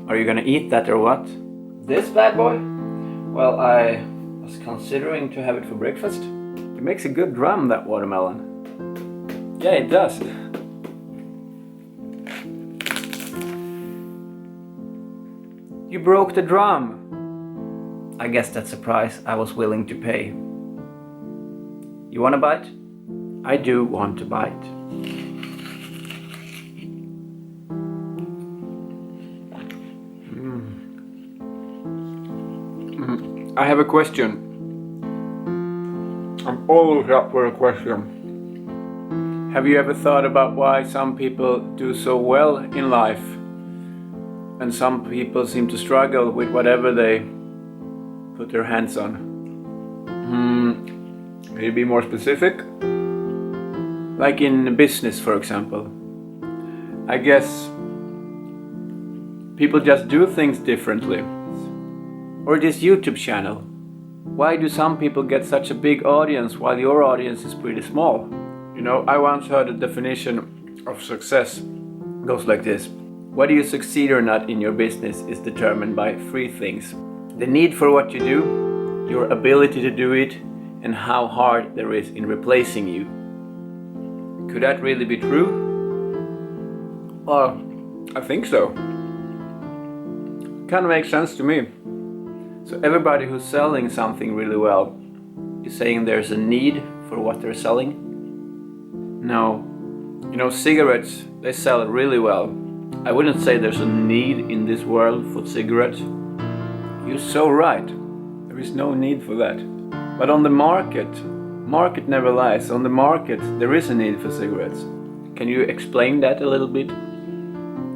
Are you gonna eat that or what? This bad boy? Well, I was considering to have it for breakfast. It makes a good drum, that watermelon. Yeah, it does. You broke the drum. I guess that's a price I was willing to pay. You want a bite? I do want to bite. I have a question. I'm always up for a question. Have you ever thought about why some people do so well in life and some people seem to struggle with whatever they put their hands on? Can you be more specific? Like in business, for example. I guess people just do things differently. Or this YouTube channel. Why do some people get such a big audience while your audience is pretty small? You know, I once heard a definition of success. It goes like this. Whether you succeed or not in your business is determined by three things. The need for what you do, your ability to do it, and how hard there is in replacing you. Could that really be true? Well, I think so. Kind of makes sense to me. So everybody who's selling something really well is saying there's a need for what they're selling? No. You know, cigarettes, they sell really well. I wouldn't say there's a need in this world for cigarettes. You're so right. There is no need for that. But on the market never lies. On the market, there is a need for cigarettes. Can you explain that a little bit?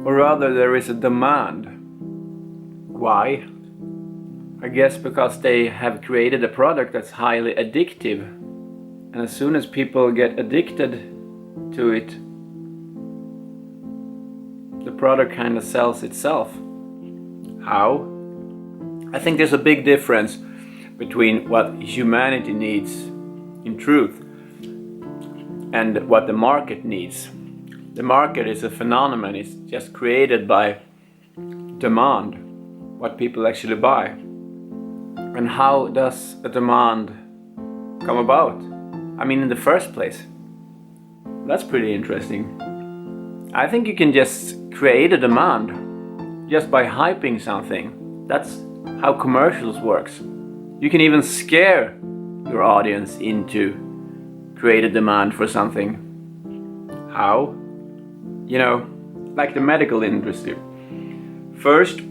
Or rather, there is a demand. Why? I guess because they have created a product that's highly addictive. And as soon as people get addicted to it, the product kind of sells itself. How? I think there's a big difference between what humanity needs in truth and what the market needs. The market is a phenomenon. It's just created by demand, what people actually buy. And how does a demand come about? I mean, in the first place. That's pretty interesting. I think you can just create a demand just by hyping something. That's how commercials works. You can even scare your audience into create a demand for something. How? You know, like the medical industry. First,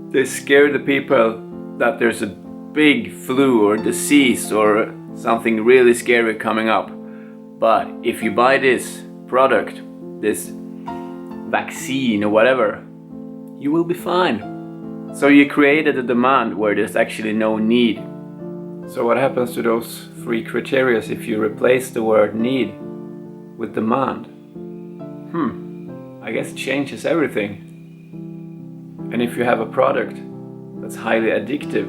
they scare the people that there's a big flu or disease or something really scary coming up. But if you buy this product, this vaccine or whatever, you will be fine. So you created a demand where there's actually no need. So what happens to those three criteria if you replace the word need with demand? I guess it changes everything. And if you have a product that's highly addictive,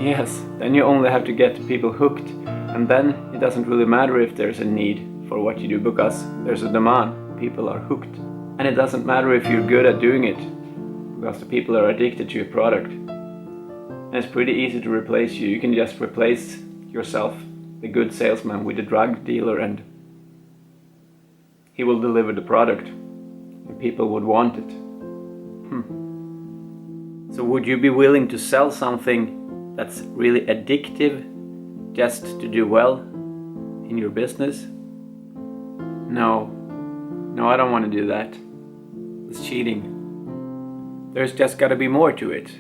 yes, then you only have to get people hooked, and then it doesn't really matter if there's a need for what you do because there's a demand, people are hooked. And it doesn't matter if you're good at doing it because the people are addicted to your product. And it's pretty easy to replace you. You can just replace yourself, the good salesman, with the drug dealer, and he will deliver the product and people would want it. So would you be willing to sell something that's really addictive just to do well in your business? No, I don't want to do that. It's cheating. There's just got to be more to it.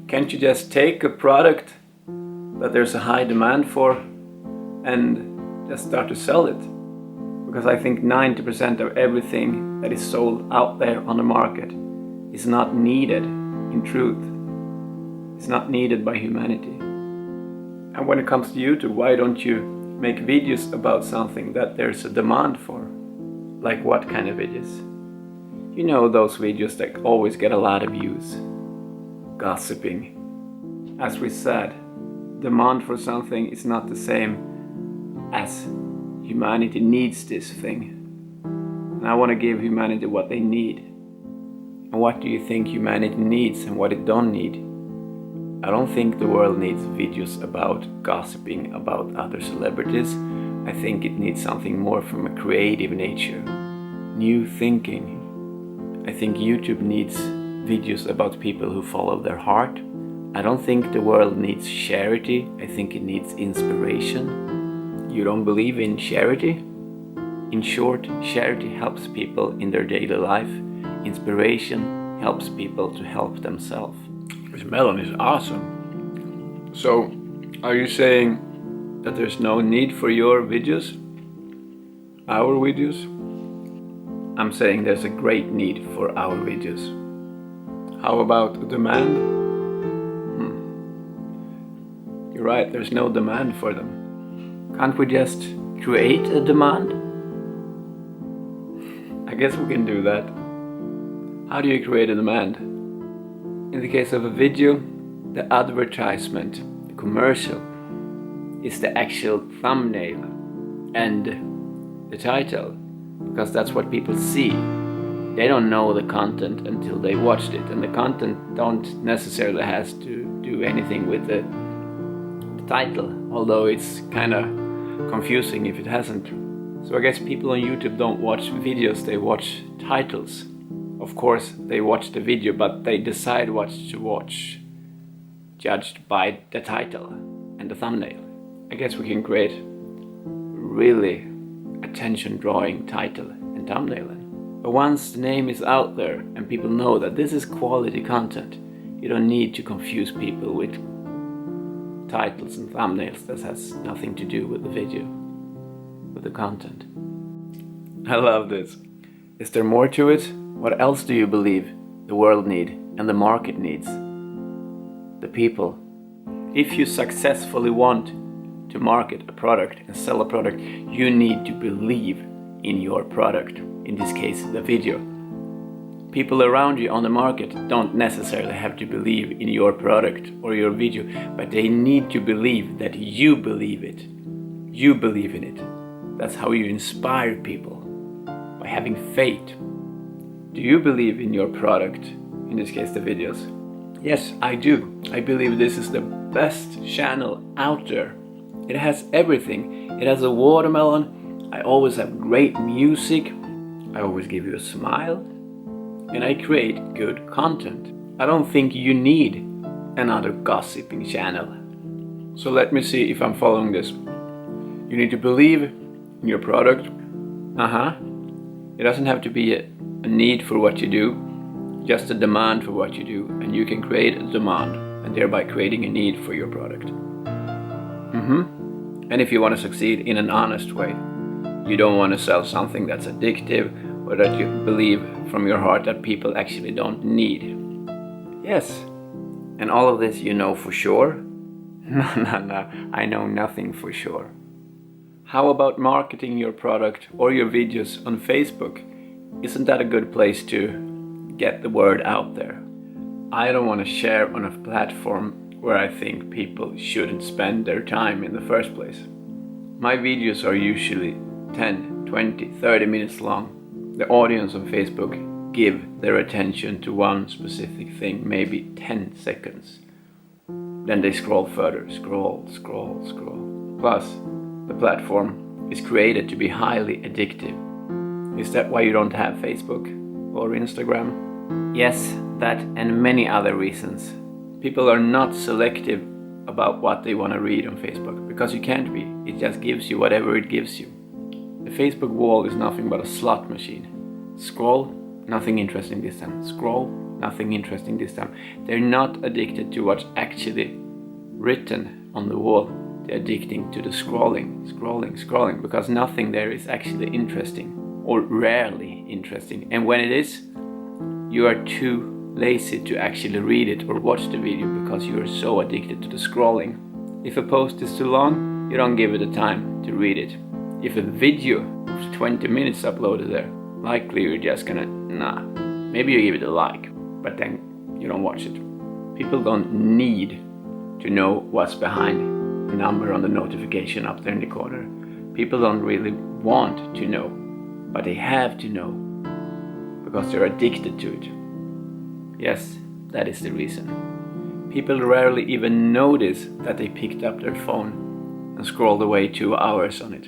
Can't you just take a product that there's a high demand for and just start to sell it? Because I think 90% of everything that is sold out there on the market is not needed. In truth, it's not needed by humanity. And when it comes to YouTube, why don't you make videos about something that there's a demand for? Like what kind of videos? You know, those videos that always get a lot of views. Gossiping. As we said, demand for something is not the same as humanity needs this thing. And I want to give humanity what they need. And what do you think humanity needs and what it don't need? I don't think the world needs videos about gossiping about other celebrities. I think it needs something more from a creative nature, new thinking. I think YouTube needs videos about people who follow their heart. I don't think the world needs charity. I think it needs inspiration. You don't believe in charity? In short, charity helps people in their daily life. Inspiration helps people to help themselves. This melon is awesome. So, are you saying that there's no need for your videos? Our videos? I'm saying there's a great need for our videos. How about demand? You're right, there's no demand for them. Can't we just create a demand? I guess we can do that. How do you create a demand? In the case of a video, the advertisement, the commercial, is the actual thumbnail and the title, because that's what people see. They don't know the content until they watched it, and the content don't necessarily has to do anything with the title, although it's kind of confusing if it hasn't. So I guess people on YouTube don't watch videos, they watch titles. Of course, they watch the video, but they decide what to watch, judged by the title and the thumbnail. I guess we can create really attention-drawing title and thumbnail. But once the name is out there and people know that this is quality content, you don't need to confuse people with titles and thumbnails that has nothing to do with the video, with the content. I love this. Is there more to it? What else do you believe the world needs and the market needs? The people. If you successfully want to market a product and sell a product, you need to believe in your product, in this case the video. People around you on the market don't necessarily have to believe in your product or your video, but they need to believe that you believe it. You believe in it. That's how you inspire people, by having faith. Do you believe in your product, in this case the videos? Yes, I do. I believe this is the best channel out there. It has everything. It has a watermelon. I always have great music. I always give you a smile. And I create good content. I don't think you need another gossiping channel. So let me see if I'm following this. You need to believe in your product. It doesn't have to be a need for what you do, just a demand for what you do, and you can create a demand and thereby creating a need for your product. And if you want to succeed in an honest way, you don't want to sell something that's addictive or that you believe from your heart that people actually don't need. Yes, and all of this you know for sure? No, I know nothing for sure. How about marketing your product or your videos on Facebook? Isn't that a good place to get the word out there? I don't want to share on a platform where I think people shouldn't spend their time in the first place. My videos are usually 10, 20, 30 minutes long. The audience on Facebook give their attention to one specific thing, maybe 10 seconds. Then they scroll further, scroll. Plus, the platform is created to be highly addictive. Is that why you don't have Facebook or Instagram? Yes, that and many other reasons. People are not selective about what they want to read on Facebook, because you can't be. It just gives you whatever it gives you. The Facebook wall is nothing but a slot machine. Scroll, nothing interesting this time. Scroll, nothing interesting this time. They're not addicted to what's actually written on the wall. They're addicted to the scrolling, because nothing there is actually interesting, or rarely interesting. And when it is, you are too lazy to actually read it or watch the video because you are so addicted to the scrolling. If a post is too long, you don't give it the time to read it. If a video of 20 minutes uploaded there, likely you're just gonna, maybe you give it a like, but then you don't watch it. People don't need to to know what's behind the number on the notification up there in the corner. People don't really want to know, but they have to know because they're addicted to it. Yes, that is the reason. People rarely even notice that they picked up their phone and scrolled away 2 hours on it.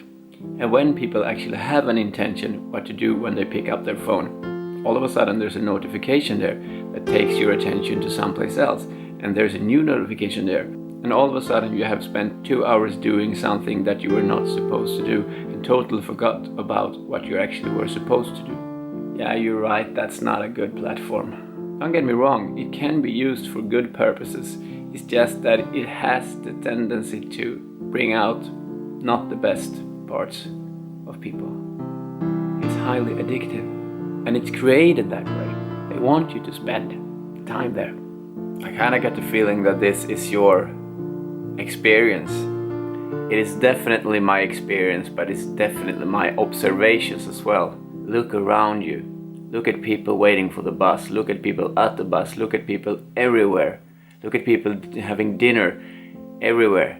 And when people actually have an intention what to do when they pick up their phone, all of a sudden there's a notification there that takes your attention to someplace else, and there's a new notification there, and all of a sudden you have spent 2 hours doing something that you were not supposed to do and totally forgot about what you actually were supposed to do. Yeah, you're right, that's not a good platform. Don't get me wrong, it can be used for good purposes. It's just that it has the tendency to bring out not the best parts of people. It's highly addictive, and it's created that way. They want you to spend time there. I kind of get the feeling that this is your experience. It is definitely my experience, but it's definitely my observations as well. Look around you. Look at people waiting for the bus. Look at people at the bus. Look at people everywhere. Look at people having dinner everywhere.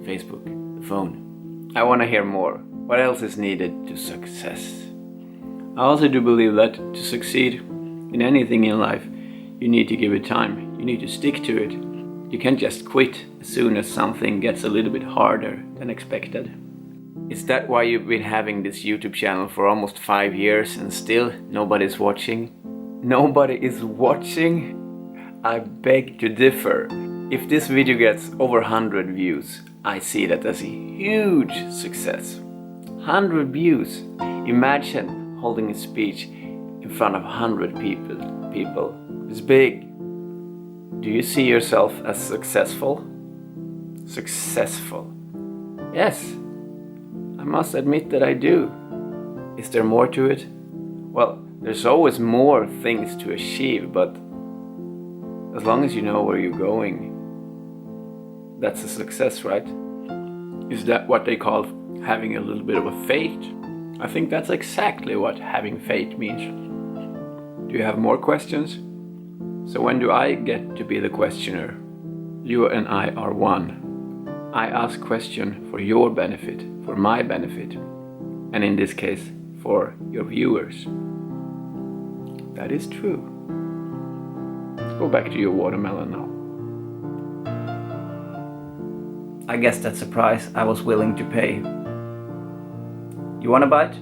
Facebook, the phone. I want to hear more. What else is needed to success? I also do believe that to succeed in anything in life, you need to give it time. You need to stick to it. You can't just quit as soon as something gets a little bit harder than expected. Is that why you've been having this YouTube channel for almost 5 years and still nobody's watching? Nobody is watching? I beg to differ. If this video gets over 100 views, I see that as a huge success. 100 views. Imagine holding a speech in front of 100 people. It's big. Do you see yourself as successful? Successful. Yes. I must admit that I do. Is there more to it? Well, there's always more things to achieve, but as long as you know where you're going, that's a success, right? Is that what they call having a little bit of a faith? I think that's exactly what having faith means. Do you have more questions? So when do I get to be the questioner? You and I are one. I ask question for your benefit, for my benefit, and in this case, for your viewers. That is true. Go back to your watermelon now. I guess that's a price I was willing to pay. You want a bite?